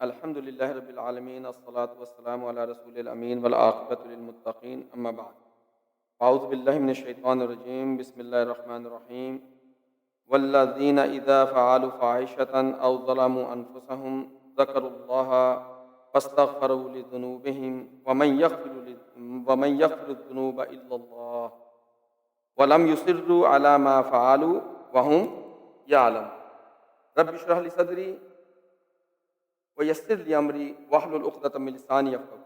अल्हम्दुलिल्लाहि रब्बिल आलमीन अस्सलातु वस्सलामु अला रसूलिल अमीन वल आक़िबतु लिल मुत्तक़ीन अम्मा बाद अऊज़ु बिल्लाहि मिनश शैतानिर रजीम बिस्मिल्लाहिर रहमानिर रहीम वल्लज़ीना इज़ा फ़अलू फ़ाहिशतन औ ज़लमू अनफ़ुसहुम ज़करुल्लाह फ़स्तग़फ़रू लिज़ुनूबिहिम वमन यग़फ़िरुज़्ज़ुनूबा इल्लल्लाह वलम युसिर्रू अला मा फ़अलू वहुम यअलमून रब्बि इश्रह ली सदरी वयस्सिर li amri wahlul 'uqdatam min lisani yafqahu.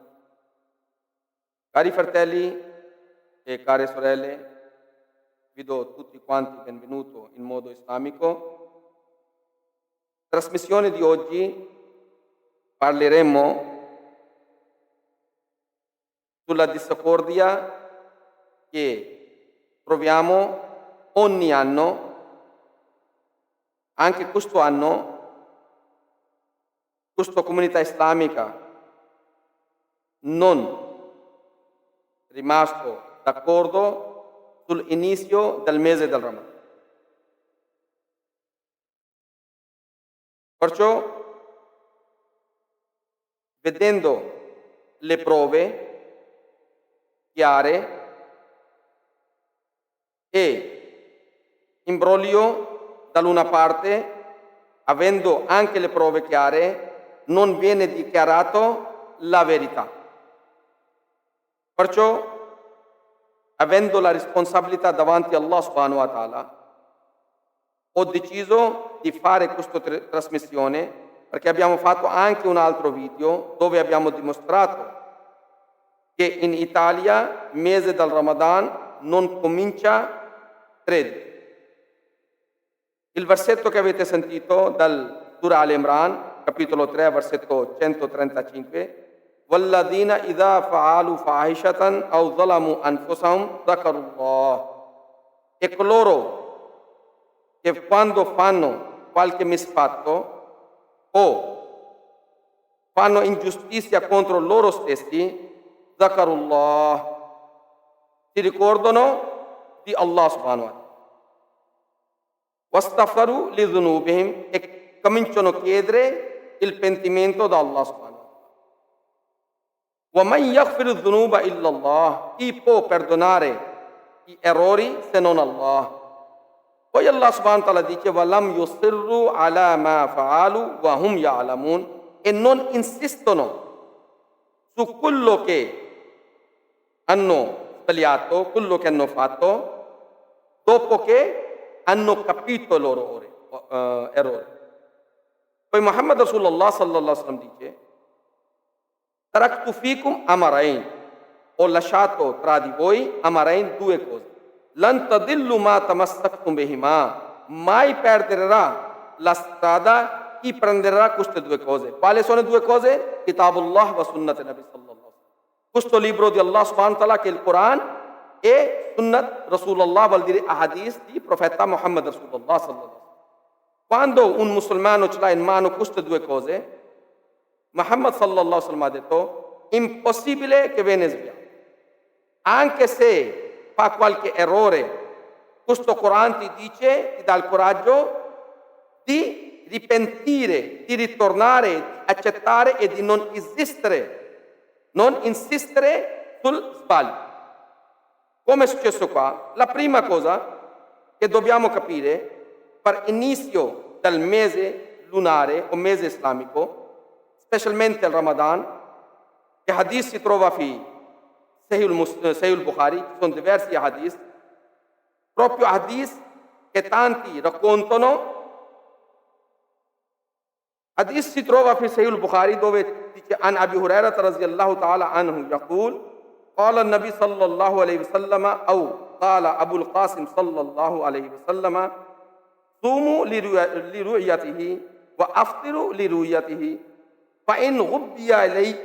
Cari fratelli e care sorelle, vi do tutti quanti benvenuto in modo islamico. Trasmissione di oggi parleremo sulla discordia che troviamo ogni anno, anche questo anno. Questa comunità islamica non rimasto d'accordo sull'inizio del mese del Ramadan. Perciò, vedendo le prove chiare e imbroglio dall'una parte, avendo anche le prove chiare, non viene dichiarato la verità. Perciò, avendo la responsabilità davanti a Allah subhanahu wa ta'ala, ho deciso di fare questa trasmissione perché abbiamo fatto anche un altro video dove abbiamo dimostrato che in Italia il mese del Ramadan non comincia 13. Il versetto che avete sentito dal Surah Al-Imran, capitolo 3, versetto 135, وَالَّذِينَ إِذَا فَعَلُوا فَاحِشَةً أَوْ ظَلَمُوا أَنفُسَهُمْ ذَكَرُوا اللَّهَ. E coloro che quando fanno qualche misfatto o fanno ingiustizia contro loro stessi, ذَكَرُوا si ricordano di Allah subhanahu wa ta'ala. وَاسْتَغْفَرُوا لِذُنُوبِهِمْ e cominciano a chiedere il pentimento da Allah subhanahu wa ta'ala. وَمَنْ يَغْفِرُ الذُّنُوبَ إِلَّا اللَّهِ. Chi può perdonare gli errori se non Allah? Poi Allah subhanahu wa ta'ala dice وَلَمْ يُصِرُّوا عَلَى مَا فَعَلُوا وَهُمْ يَعْلَمُونَ e non insistono su quello che hanno sbagliato, quello che hanno fatto, dopo che hanno capito i loro errori. Poi Muhammad Rasulullah sallallahu alaihi wasallam dice: Taraktu fikum amarain. Ho lasciato tra di voi amarain due cose. Lan tadillu ma tamassaktum bihima. Mai perderà la strada chi prenderà queste due cose. Quali sono le due cose? Kitabullah wa sunnat Nabi sallallahu alaihi wasallam. Questo libro di Allah subhanahu wa ta'ala che è il Quran e Sunnat Rasulullah, vuol dire ahadith di profeta Muhammad Rasulullah sallallahu alaihi wasallam. Quando un musulmano ce l'ha in mano queste due cose, Muhammad sallallahu alaihi wasallam ha detto impossibile che viene sviato. Anche se fa qualche errore, questo Quran ti dice, ti dà il coraggio di ripentire, di ritornare, di accettare e di non insistere sul sbaglio. Come è successo qua? La prima cosa che dobbiamo capire per inizio del mese lunare o mese islamico, specialmente il Ramadan, che hadith si trova qui, Sahih al-Bukhari, ci sono diversi hadith, proprio hadith che tanti raccontano. Hadith si trova qui Sahih al-Bukhari dove dice An Abi Hurairah radhiyallahu ta'ala anhu yaqul قال النبي صلى الله عليه وسلم أو قال أبو القاسم صلى الله عليه وسلم صوموا لرؤيته وأفطروا لرؤيته فإن غبي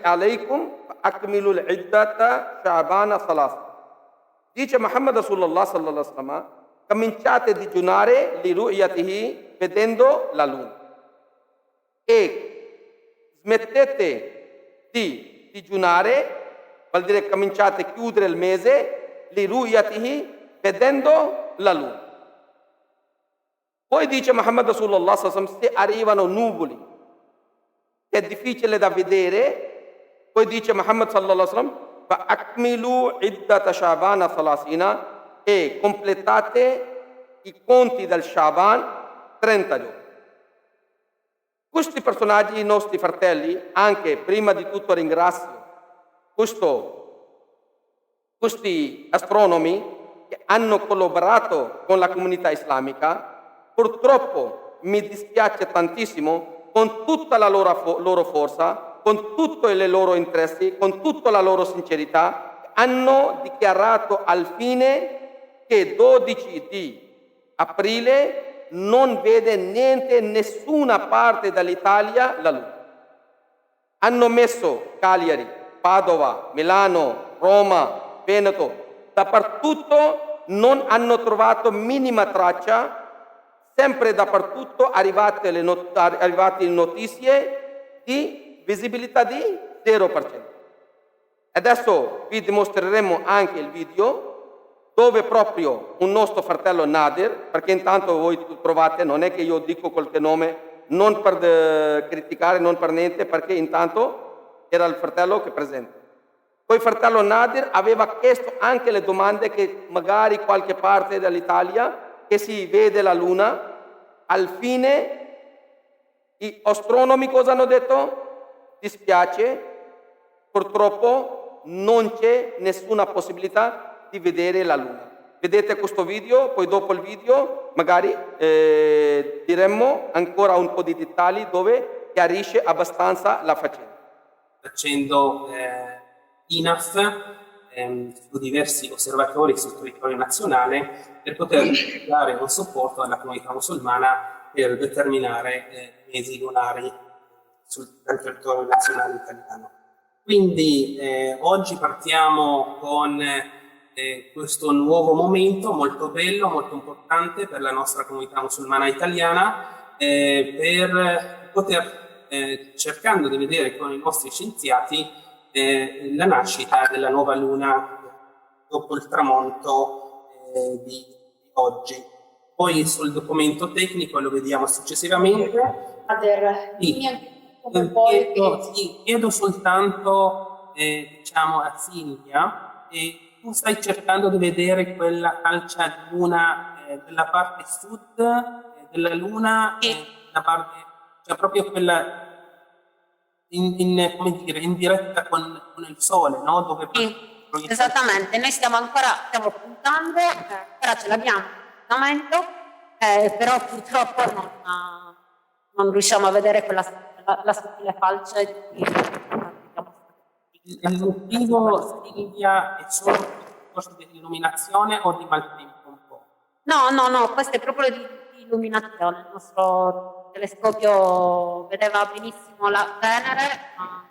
عليكم فأكملوا العدة شعبان ثلاثة. Dice Muhammad Rasulullah sallallahu alaihi wasallam, cominciate a digiunare liru'yatihi, vedendo la luna, e smettete di digiunare, vuol dire cominciate a chiudere il mese, liru'yatihi, vedendo la luna. Poi dice Muhammad Rasulullah sallallahu alaihi wasallam, se arrivano nuvoli che è difficile da vedere. Poi dice Muhammad sallallahu alaihi wasallam, فَأَكْمِلُوا عِدَّةَ شَعْبَانَ ثَلَاثِينَ, e completate i conti del Shaban 30 giorni. Questi personaggi, i nostri fratelli, anche prima di tutto ringrazio questi astronomi che hanno collaborato con la comunità islamica. Purtroppo mi dispiace tantissimo, con tutta la loro forza, con tutti i loro interessi, con tutta la loro sincerità, hanno dichiarato al fine che 12 di aprile non vede niente, nessuna parte dell'Italia la luna. Hanno messo Cagliari, Padova, Milano, Roma, Veneto, dappertutto non hanno trovato minima traccia, sempre dappertutto arrivate notizie di visibilità di 0%. Adesso vi dimostreremo anche il video dove proprio un nostro fratello Nadir, perché intanto voi trovate, non è che io dico qualche nome, non per criticare, non per niente, perché intanto era il fratello che è presente. Poi il fratello Nadir aveva chiesto anche le domande che magari qualche parte dell'Italia che si vede la luna. Al fine gli astronomi cosa hanno detto? Dispiace, purtroppo non c'è nessuna possibilità di vedere la luna. Vedete questo video, poi dopo il video magari diremmo ancora un po' di dettagli dove chiarisce abbastanza la faccenda. Facendo INAF su diversi osservatori sul territorio nazionale per poter dare un supporto alla comunità musulmana per determinare mesi lunari sul territorio nazionale italiano. Quindi oggi partiamo con questo nuovo momento molto bello, molto importante per la nostra comunità musulmana italiana, per poter cercando di vedere con i nostri scienziati la nascita della nuova luna dopo il tramonto di oggi. Poi sul documento tecnico lo vediamo successivamente. Chiedo soltanto diciamo a Silvia, tu stai cercando di vedere quella falcia di luna della parte sud della luna, la parte, cioè proprio quella come dire, in diretta con il sole, no? Dove Esattamente, noi stiamo puntando, ora ce l'abbiamo al momento, però purtroppo non riusciamo a vedere la sottile falce il motivo, Silvia, è solo il costo dell'illuminazione o di maltempo un po'? No, questo è proprio di illuminazione. Il nostro telescopio vedeva benissimo la Venere, ma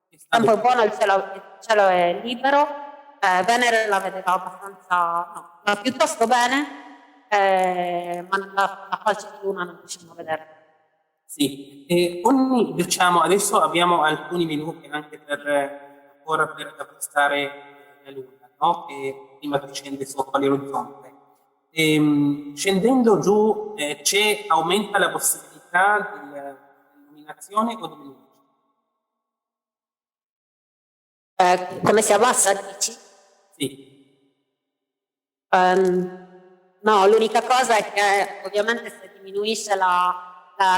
il tempo è buono, il cielo è libero. Venere la vedeva abbastanza, piuttosto bene, ma la falce di luna non riusciamo a vedere. Sì, diciamo, adesso abbiamo alcuni minuti anche per avvistare la luna, no? Che prima che scende sopra l'orizzonte. Scendendo giù aumenta la possibilità dell'illuminazione o diminuisce? Come si abbassa, dici? Sì. No, l'unica cosa è che ovviamente se diminuisce la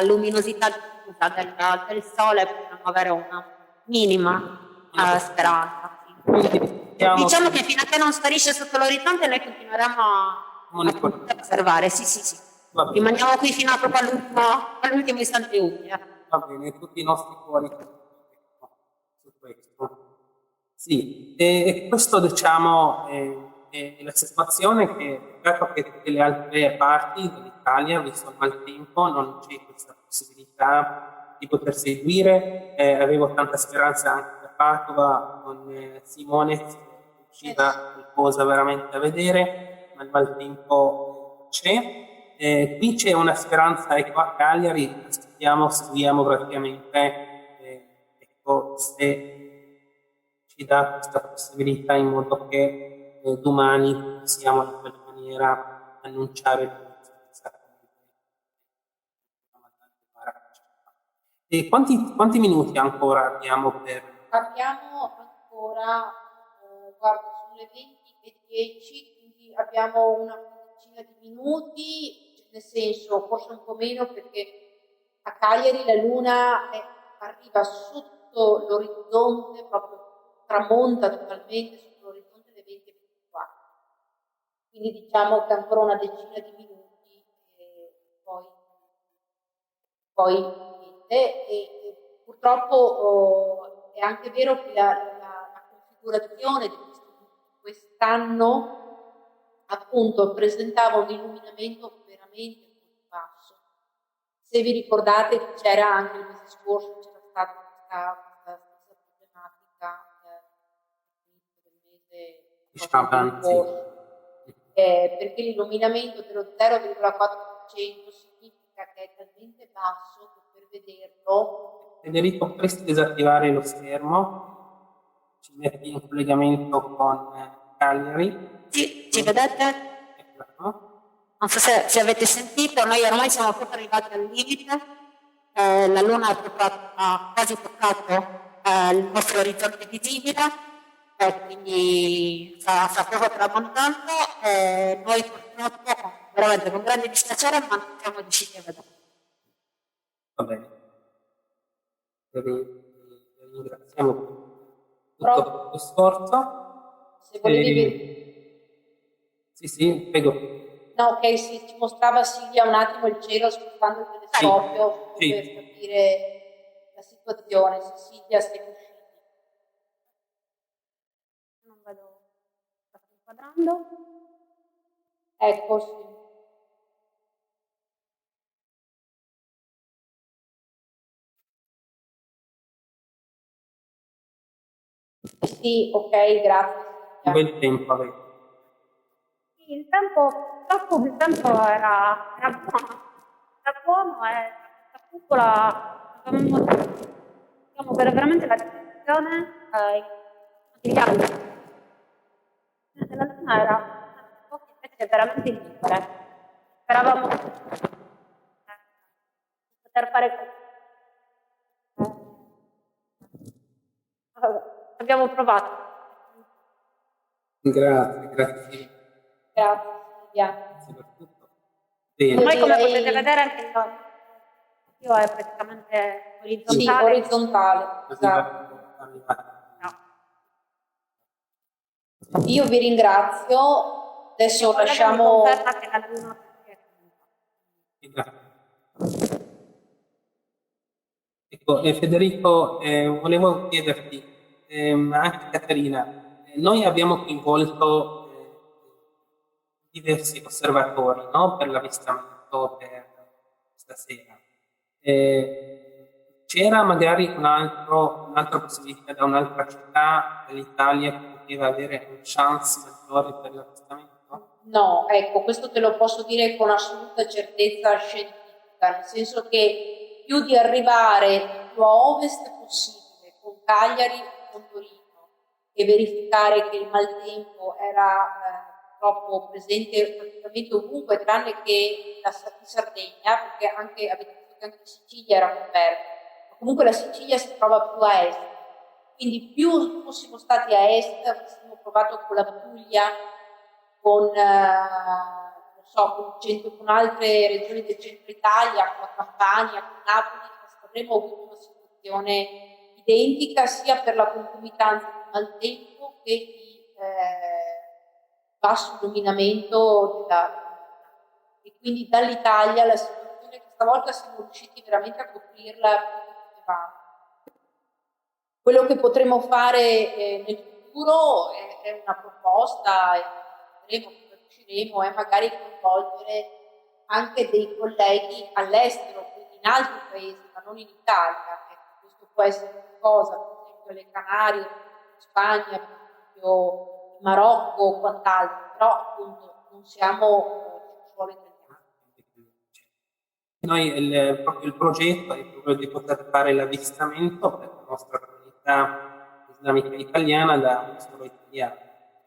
luminosità diffusa del sole possiamo avere una minima speranza. Diciamo che fino a che non sparisce sotto l'orizzonte noi continueremo a osservare, sì. Rimaniamo qui fino a proprio all'ultimo istante utile. Va bene, tutti i nostri cuori su questo. Sì, e questo diciamo è la situazione che tutte le altre parti dell'Italia, visto il maltempo, non c'è questa possibilità di poter seguire. Avevo tanta speranza anche da Padova con Simone, usciva qualcosa veramente da vedere, ma il maltempo c'è. Qui c'è una speranza, ecco, a Cagliari seguiamo praticamente se ci dà questa possibilità in modo che domani possiamo in qualche maniera annunciare E quanti minuti ancora abbiamo per... Abbiamo ancora, guarda, sono le 20:10, quindi abbiamo una quindicina di minuti, nel senso forse un po' meno perché a Cagliari la luna arriva sotto l'orizzonte, proprio tramonta totalmente sotto l'orizzonte alle 20:24. Quindi diciamo che ancora una decina di minuti e poi niente. E purtroppo è anche vero che la configurazione di quest'anno appunto presentava un illuminamento veramente molto basso. Se vi ricordate c'era anche il mese scorso, c'era stata questa stessa problematica del mese scorso, perché l'illuminamento dello 0,4% significa che è talmente basso che per vederlo... Federico, potresti disattivare lo schermo? Ci metti in collegamento con Cagliari? Sì, ci vedete? Ecco. Non so se avete sentito, noi ormai siamo proprio arrivati al limite, la luna ha quasi toccato il nostro orizzonte visibile, quindi sta proprio tramontando, noi purtroppo veramente con grande dispiacere ma non siamo riusciti a vedere. Va bene. Vi ringraziamo per tutto lo sforzo. Se volevi... Sì, prego. No, ok, sì, ci mostrava Silvia un attimo il cielo spostando il telescopio Sì. per capire la situazione. Se Silvia stai uscendo. Non vedo, sto inquadrando. Ecco, sì. Sì, ok, grazie. Un bel tempo avete. Sì, il tempo era buono e questa cupola avevamo veramente la sensazione degli anni. La luna era invece veramente libera. Speravamo di poter fare abbiamo provato. Grazie. Grazie Silvia. Soprattutto. Bene. Noi come direi- potete vedere anche io è praticamente Sì, orizzontale. orizzontale, esatto. No. Io vi ringrazio. Adesso lasciamo... Conferma che la luna Grazie. Ecco, Federico, volevo chiederti, anche Caterina, noi abbiamo coinvolto diversi osservatori, no? Per l'avvistamento per stasera. C'era magari un'altra possibilità da un'altra città dell'Italia che poteva avere chance maggiori per l'avvistamento? No, ecco, questo te lo posso dire con assoluta certezza scientifica, nel senso che più di arrivare più a ovest possibile, con Cagliari e con Torino, e verificare che il maltempo era troppo presente praticamente ovunque, tranne che in Sardegna, perché avete visto che anche Sicilia era coperta, ma comunque la Sicilia si trova più a est, quindi più fossimo stati a est, avessimo provato con la Puglia, con altre regioni del centro Italia, con la Campania, con Napoli, avremmo avuto una situazione identica sia per la concomitanza di maltempo che di basso illuminamento e quindi dall'Italia la situazione che stavolta siamo riusciti veramente a coprirla più che potevamo. Quello che potremo fare nel futuro è una proposta, vedremo come riusciremo, è magari coinvolgere anche dei colleghi all'estero, quindi in altri paesi, ma non in Italia. Questo può essere una cosa, per esempio le Canarie, in Spagna, per esempio in Marocco o quant'altro, però appunto non siamo solo italiani. Noi proprio il progetto è proprio di poter fare l'avvistamento per la nostra comunità islamica italiana da un solo italiano.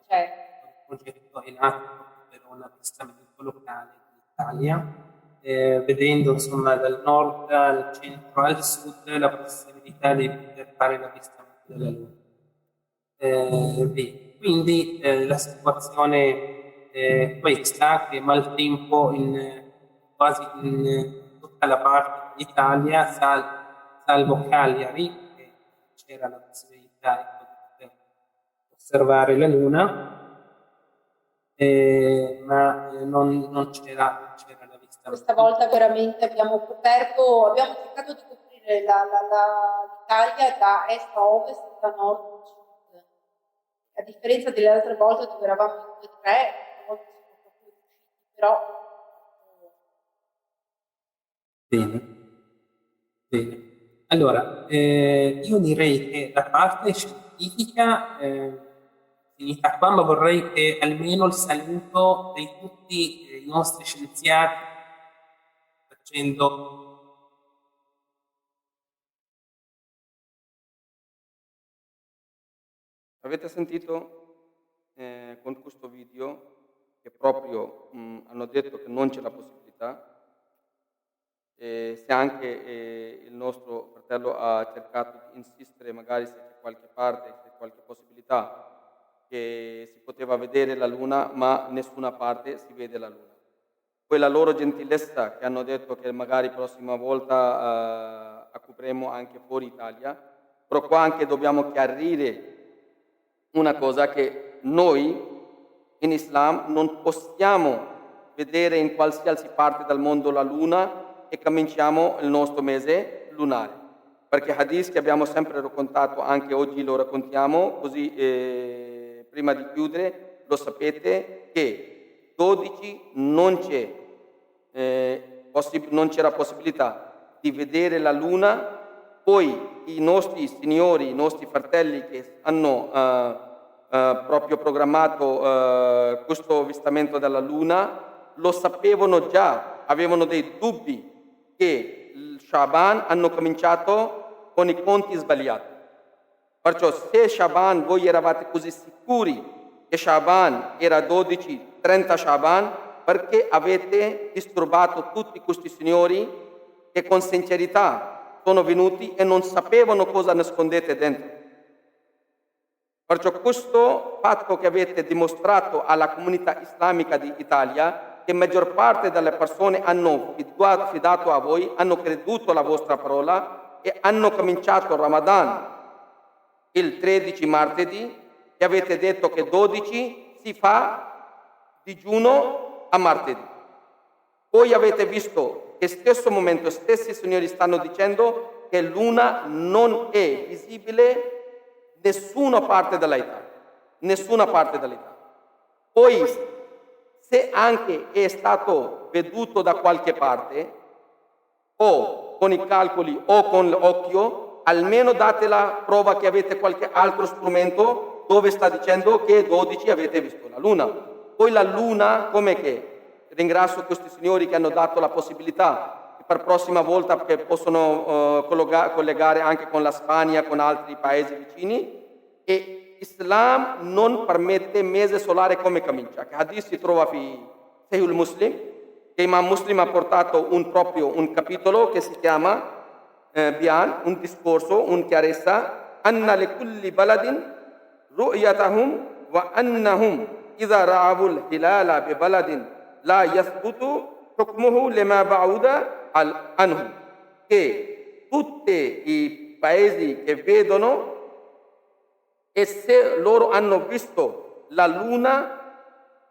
Certo. Il progetto è nato per un avvistamento locale in Italia vedendo insomma dal nord al centro al sud la possibilità di poter fare l'avvistamento della Luna. Bene, quindi la situazione è questa, che maltempo quasi in tutta la parte d'Italia, salvo Cagliari, che c'era la possibilità ecco, di poter osservare la Luna, ma non c'era la vista. Questa volta veramente abbiamo cercato di coprire l'Italia da est a ovest, da nord a sud. A differenza delle altre volte dove eravamo in 2-3, questa volta siamo proprio riusciti, però... Bene. Allora, io direi che la parte scientifica finita qua, ma vorrei che almeno il saluto di tutti i nostri scienziati facendo... Avete sentito con questo video che proprio hanno detto che non c'è la possibilità, se anche il nostro fratello ha cercato di insistere magari se c'è qualche parte, se c'è qualche possibilità che si poteva vedere la luna, ma nessuna parte si vede la luna. Poi la loro gentilezza che hanno detto che magari prossima volta accopriremo anche fuori Italia, però qua anche dobbiamo chiarire una cosa, che noi in Islam non possiamo vedere in qualsiasi parte del mondo la luna e cominciamo il nostro mese lunare, perché hadith che abbiamo sempre raccontato, anche oggi lo raccontiamo, così prima di chiudere lo sapete che 12 non c'era possibilità di vedere la luna. Poi i nostri signori, i nostri fratelli che hanno proprio programmato questo avvistamento della luna lo sapevano già, avevano dei dubbi che il Shaban hanno cominciato con i conti sbagliati. Perciò se Shaban voi eravate così sicuri che Shaban era 12, 30 Shaban, perché avete disturbato tutti questi signori che con sincerità sono venuti e non sapevano cosa nascondete dentro? Perciò questo fatto che avete dimostrato alla comunità islamica di Italia, che maggior parte delle persone hanno fidato a voi, hanno creduto alla vostra parola e hanno cominciato il Ramadan il 13 martedì, e avete detto che 12 si fa digiuno a martedì. Poi avete visto che stesso momento stessi signori stanno dicendo che luna non è visibile nessuna parte dell'Italia. Poi se anche è stato veduto da qualche parte, o con i calcoli o con l'occhio, almeno date la prova che avete qualche altro strumento dove sta dicendo che 12 avete visto la luna. Poi la luna, come che? Ringrazio questi signori che hanno dato la possibilità per prossima volta che possono collegare anche con la Spagna, con altri paesi vicini, e Islam non permette mese solare come comincia. Che hadith si trova in Sahih Muslim, che Imam Muslim ha portato un capitolo che si chiama Bian, un discorso, un chiarezza, anna li kulli baladin ru'yatahum wa annahum idha ra'awul hilala bi baladin la yathbutu hukmuhu lima ba'uda anhum, che tutti i paesi che vedono, e se loro hanno visto la luna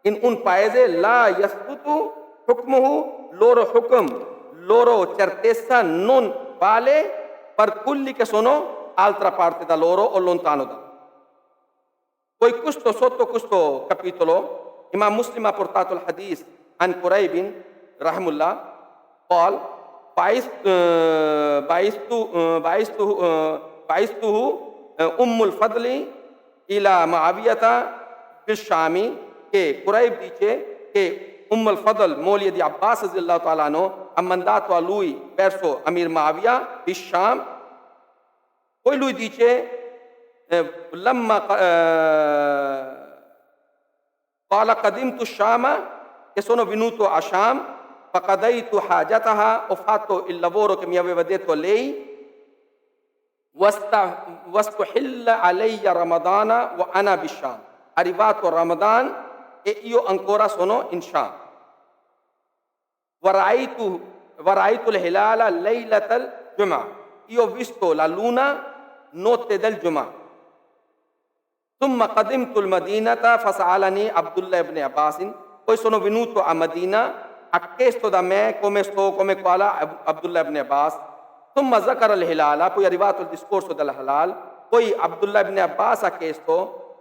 in un paese, la yathbutu hukmuhu, loro hukm, loro certezza non vale per quelli che sono altra parte da loro o lontano da loro. Poi sotto questo capitolo Imam Muslim ha portato il hadith عن قريب رحمه الله قال بعثته أم الفضل إلى معاوية بالشام, che Quraib dice che al-Fadl, moglie di Abbas radhiyallahu ta'ala anhu, ha mandato a lui verso Amir Muawiya di Sham. Poi lui dice لما قال قدمت الشام, che sono venuto a Sham, faqadaitu hajataha, ho fatto il lavoro che mi aveva detto lei, wastuhilla alayya ramadana wa ana bisham, arrivato Ramadan e io ancora sono in Sham. Waraitu al-hilala laylat al-jum'a, io ho visto la luna notte del Jum'a. ثم قدمت المدينة فسألني عبد الله بن عباس, poi sono venuto a Medina, ha chiesto da me come sto, come quale Abdullah ibn Abbas. ثم ذكر الهلال, poi è arrivato il discorso del halal, poi Abdullah ibn Abbas ha chiesto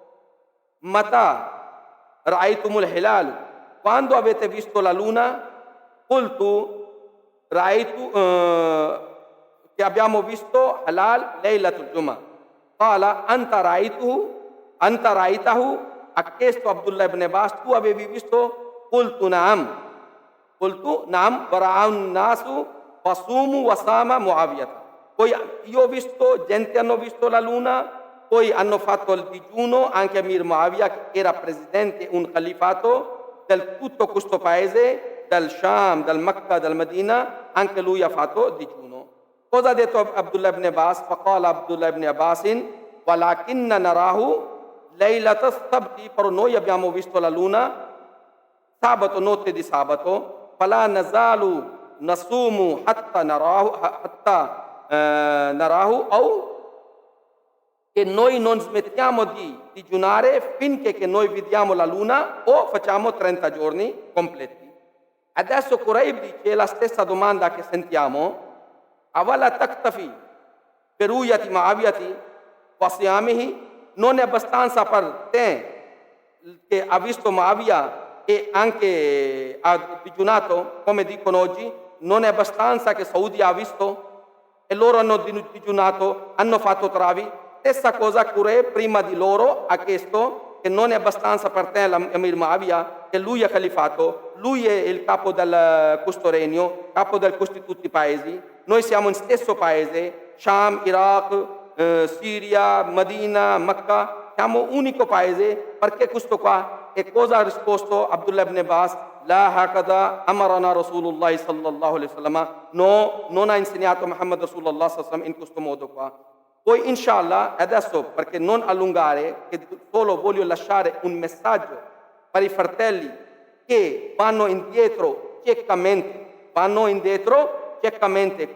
mata ra'aytumul hilal, quando avete visto la luna? Qultu ra'aytu, che abbiamo visto halal laylatul Jum'a. Qala anta ra'aytahu, ha chiesto Abdullah ibn Abbas, tu avevi visto? Qultu na'am wa ra'an nasu fasumu wa sama Muawiyah. Poi io ho visto, gente hanno visto la luna, poi hanno fatto il digiuno, anche Amir Muawiyah, che era presidente, un califato del tutto questo paese, dal Sham, dal Mecca, dal Medina, anche lui ha fatto digiuno. Cosa ha detto Abdullah ibn Abbas? Faqala Abdullah ibn Abbas, walakinna narahu laylat as-sabti, però noi abbiamo visto la luna sabato, notte di sabato, fala nazalu nasumu hatta narahu, o che noi non smettiamo di digiunare finché che noi vediamo la luna, o facciamo 30 giorni completi. Adesso Quraib dice la stessa domanda che sentiamo: avala taktafi per uyati Muawiyati wa siyamihi, non è abbastanza per te che ha visto Muawiyah e anche ha digiunato, come dicono oggi? Non è abbastanza che Saudi ha visto e loro hanno digiunato, hanno fatto travi? Stessa cosa Quraysh prima di loro ha chiesto che non è abbastanza per te l'Amir Muawiyah, che lui è califato, lui è il capo del questo regno, capo di questi tutti i paesi. Noi siamo in stesso paese, Sham, Iraq, Siria, Medina, Mecca, siamo un unico paese, perché questo qua? E cosa ha risposto Abdullah ibn Abbas? La hakada amarana Rasulullah sallallahu alaihi wasallam. No, non ha insegnato Muhammad Rasulullah sallallahu alaihi wasallam in questo modo qua. Poi inshallah, adesso per non allungare, che solo voglio lasciare un messaggio per i fratelli che vanno indietro ciecamente,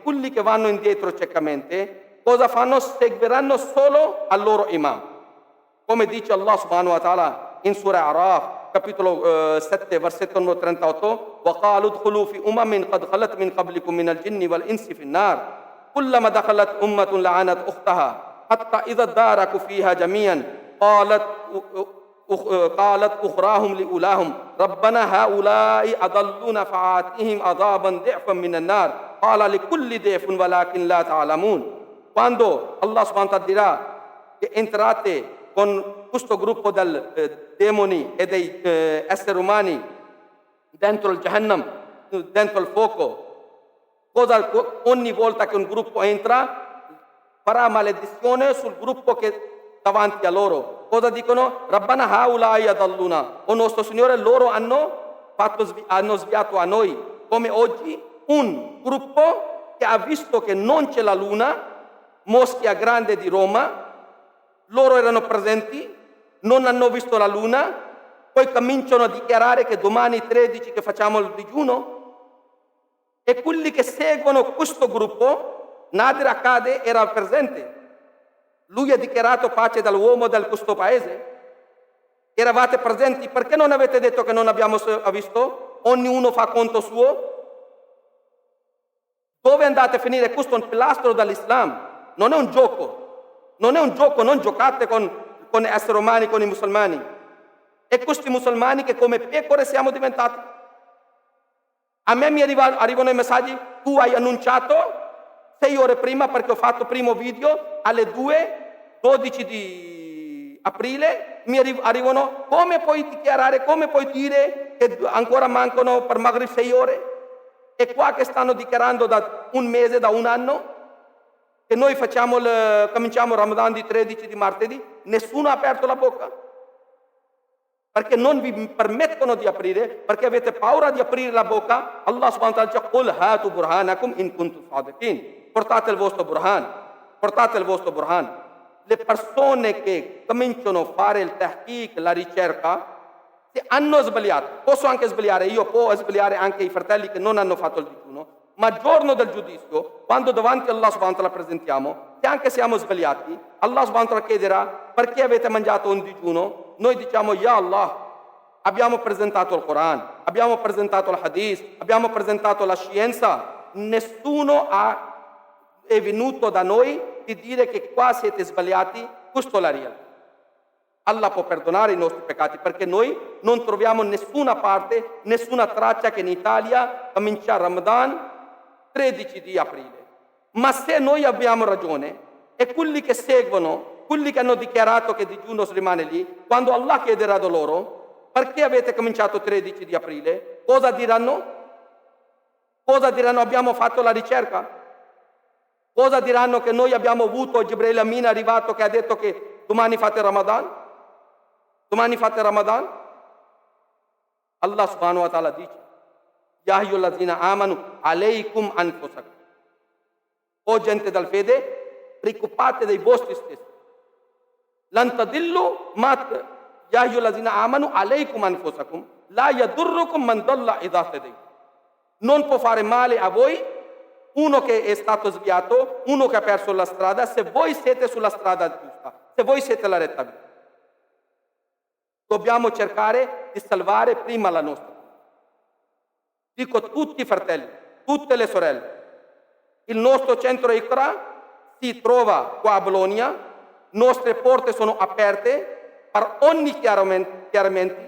quelli che vanno indietro ciecamente, cosa fanno? Seguiranno solo al loro imam. Come dice Allah subhanahu wa ta'ala in Surah Araf, capitolo 7, versetto 38, وَقَالُوا ادْخُلُوا فِي أُمَمٍ قَدْ خَلَتْ مِنْ قَبْلِكُم مِنَ الْجِنِّ وَالْإِنسِ فِي النَّارِ كُلَّمَا دَخَلَتْ أُمَّةٌ لَعَنَتْ أُخْتَهَا حَتَّى إِذَا ادَّارَكُوا فِيهَا جَمِيعًا قالت أخراهم لأولاهم ربنا هؤلاء أضلونا فآتهم عذابا ضعفا من النار قال لكل ضعف ولكن لا تعلمون. Quando Allah subhanahu wa ta'ala dirà che entrate con questo gruppo di demoni e dei esseri umani dentro il Jahannam, dentro il fuoco, ogni volta che un gruppo entra farà maledizione sul gruppo che davanti a loro. Cosa dicono? Rabbana haulai adalluna, o nostro Signore, loro hanno sviato a noi. Come oggi un gruppo che ha visto che non c'è la luna, Moschea Grande di Roma, loro erano presenti, non hanno visto la luna, poi cominciano a dichiarare che domani 13 che facciamo il digiuno. E quelli che seguono questo gruppo, Nadir Akkad era presente. Lui ha dichiarato pace dall'uomo di questo paese. Eravate presenti, perché non avete detto che non abbiamo visto? Ognuno fa conto suo. Dove andate a finire? Questo è un pilastro dell'Islam, non è un gioco. Non giocate con esseri umani, con i musulmani. E questi musulmani che come pecore siamo diventati. A me mi arrivano i messaggi: tu hai annunciato 6 ore prima, perché ho fatto il primo video alle 12 di aprile, mi arrivano: come puoi dichiarare, come puoi dire che ancora mancano per Maghrib 6 ore? E qua che stanno dichiarando da un mese, da un anno, che noi cominciamo il Ramadan di 13 di martedì, nessuno ha aperto la bocca. perché non vi permettono di aprire, perché avete paura di aprire la bocca. Allah subhanahu wa ta'ala dice: "Qul hatu burhanakum in kuntum sadiqin." Portate il vostro burhan, portate il vostro burhan. Le persone che cominciano a fare il tahqiq, la ricerca, se hanno sbagliato, posso anche sbagliare io, può sbagliare anche i fratelli che non hanno fatto il digiuno, ma il giorno del giudizio, quando davanti a Allah subhanahu wa ta'ala presentiamo, se anche siamo sbagliati, Allah subhanahu wa ta'ala chiederà: perché avete mangiato un digiuno? Noi diciamo: Ya Allah, abbiamo presentato il Quran, abbiamo presentato il Hadith, abbiamo presentato la scienza, nessuno è venuto da noi di dire che qua siete sbagliati. Questo è la realtà. Allah può perdonare i nostri peccati, perché noi non troviamo nessuna parte, nessuna traccia che in Italia comincia Ramadan 13 di aprile. Ma se noi abbiamo ragione, e quelli che seguono, quelli che hanno dichiarato che digiuno rimane lì, quando Allah chiederà da loro: perché avete cominciato 13 di aprile? Cosa diranno? Cosa diranno? Abbiamo fatto la ricerca. Cosa diranno? Che noi abbiamo avuto Jibril Amin arrivato che ha detto che domani fate Ramadan? Domani fate Ramadan? Allah subhanahu wa ta'ala dice: Ya ayyuhallazina amanu alaykum anfusakum. O gente dal fede, preoccupate dei vostri stessi. Lan tadillu ya ayyuhallazina amanu alaykum anfusakum la yadurrukum man dalla idha tadaytum. Non può fare male a voi uno che è stato sviato, uno che ha perso la strada, se voi siete sulla strada giusta, se voi siete la retta via. Dobbiamo cercare di salvare prima la nostra. Dico a tutti i fratelli, tutte le sorelle, il nostro centro Iqra si trova qua a Bologna, nostre porte sono aperte per ogni chiarimento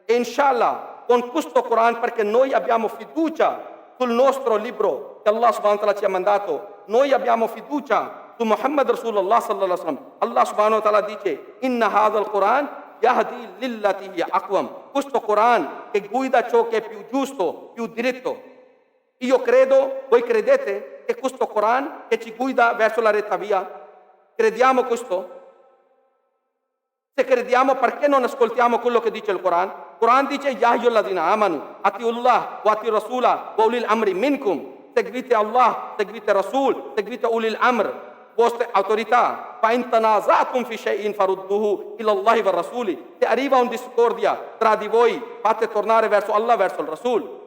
e inshallah con questo Quran, perché noi abbiamo fiducia sul nostro libro che Allah subhanahu wa ta'ala ci ha mandato, noi abbiamo fiducia su Muhammad Rasulullah sallallahu alaihi wasallam. Allah subhanahu wa ta'ala dice: inna hadha al-Quran yahdi lillati hiya aqwam. Questo Quran che guida ciò che è più giusto, più diritto. Io credo, voi credete che questo Quran che ci guida verso la retta via? Crediamo questo? Se crediamo, perché non ascoltiamo quello che dice il Quran? Il Quran dice: Ya ayyuhallazina amanu atiullah wa ati rasula wa ulil amri minkum. Seguite Allah, seguite Rasul, seguite ulil amr, vostre autorità. Fa in tanazatum fi shay'in farudduhu ila Allah wa rasuli. Se arriva una discordia tra di voi, fate tornare verso Allah, verso il Rasul.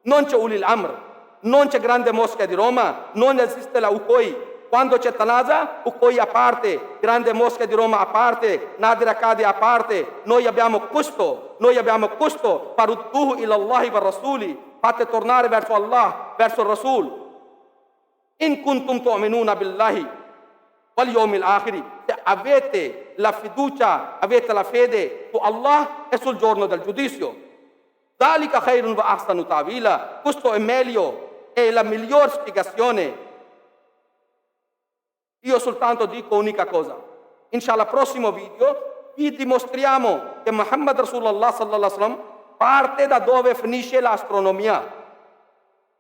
Non c'è ulil amr, non c'è grande moschea di Roma, non esiste la UCOI. Quando c'è Tanaza, UCOI a parte, grande moschea di Roma a parte, Nadir Akadi a parte, noi abbiamo questo, farudduhu ila Allah wa rasuli, fate tornare verso Allah, verso il Rasul. In kuntum tu'minuna billahi wal yawmil akhir. Se avete la fiducia, avete la fede su Allah e sul giorno del giudizio. Dalika khairun wa ahsanu ta'wila. Questo è meglio, è la miglior spiegazione. Io soltanto dico unica cosa. Inshallah, prossimo video vi dimostriamo che Muhammad Rasulullah sallallahu alaihi wasallam parte da dove finisce l'astronomia.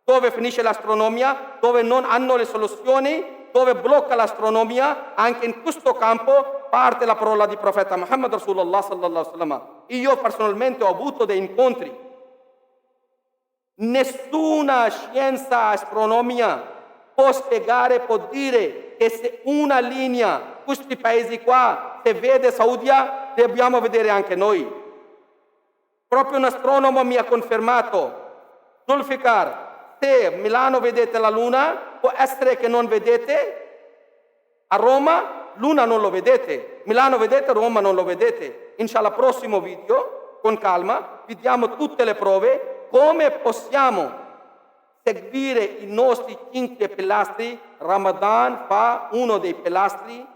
Dove finisce l'astronomia, dove non hanno le soluzioni, dove blocca l'astronomia, anche in questo campo parte la parola di profeta Muhammad Rasulullah sallallahu alaihi wasallam. Io personalmente ho avuto dei incontri. Nessuna scienza astronomia può spiegare, può dire che se una linea, questi paesi qua, se vede Saudia, dobbiamo vedere anche noi. Proprio un astronomo mi ha confermato, Zulfikar, se a Milano vedete la luna, può essere che non vedete a Roma, luna non lo vedete, Milano vedete, Roma non lo vedete. Inshallah, prossimo video, con calma, vi diamo tutte le prove, come possiamo seguire i nostri 5 pilastri. Ramadan fa uno dei pilastri,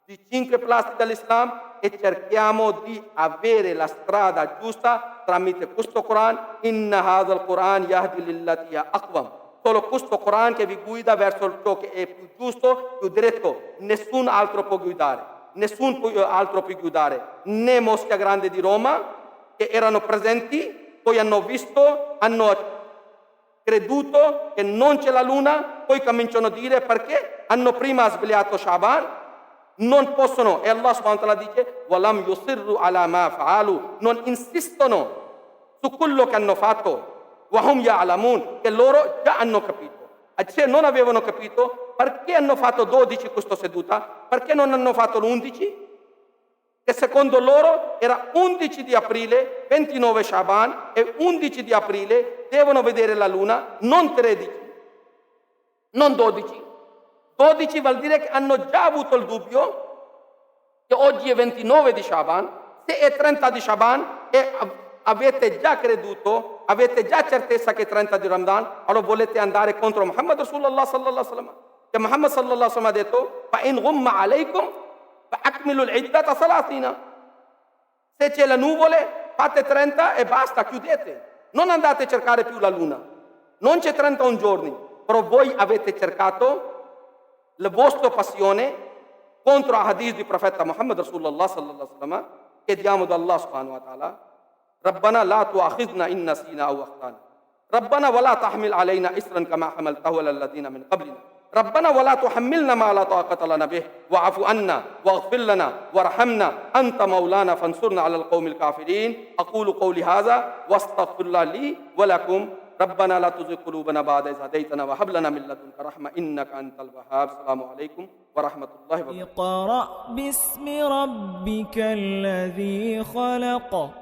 di 5 pilastri dell'Islam, e cerchiamo di avere la strada giusta tramite questo Quran. Inna hadha al-Quran yahdi lillati hiya aqwam. Solo questo Quran che vi guida verso ciò che è più giusto, più diretto. Nessun altro può guidare. Nessun altro può guidare. Né Moschea Grande di Roma, che erano presenti, poi hanno visto, hanno creduto che non c'è la luna, poi cominciano a dire perché hanno prima svegliato Shaban, non possono, e Allah subhanahu wa ta'ala dice walam yusirru ala ma fa'alu, non insistono su quello che hanno fatto, wa hum ya'lamun, che loro già hanno capito. Se non avevano capito, perché hanno fatto 12 questa seduta? Perché non hanno fatto l'11? Che secondo loro era 11 di aprile, 29 Shaban e 11 di aprile devono vedere la luna, non 13, non 12. 12 vuol dire che hanno già avuto il dubbio che oggi è 29 di Shaban, se è 30 di Shaban e avete già creduto, avete già certezza che è 30 di Ramadan, allora volete andare contro Muhammad Rasulullah sallallahu alaihi wasallam. Che Muhammad sallallahu alaihi wasallam ha detto fa in ghumma alaykum fa akmilu al-iddata salatina. Se c'è la nuvole fate 30 e basta, chiudete. Non andate a cercare più la luna. Non c'è 31 giorni, però voi avete cercato la vostra passione contro il hadith di profeta Muhammad Rasulullah sallallahu alaihi wasallam. Chiediamo da Allah subhanahu wa ta'ala ربنا لا تؤاخذنا إن نسينا أو أخطأنا ربنا ولا تحمل علينا إصرا كما حملته على الذين من قبلنا ربنا ولا تحملنا ما لا طاقة لنا به واعف عنا واغفر لنا وارحمنا أنت مولانا فانصرنا على القوم الكافرين أقول قولي هذا واستغفر الله لي ولكم ربنا لا تزغ قلوبنا بعد إذ هديتنا وهب لنا من لدنك رحمة إنك أنت الوهاب السلام عليكم ورحمة الله وبركاته اقرأ باسم ربك الذي خلق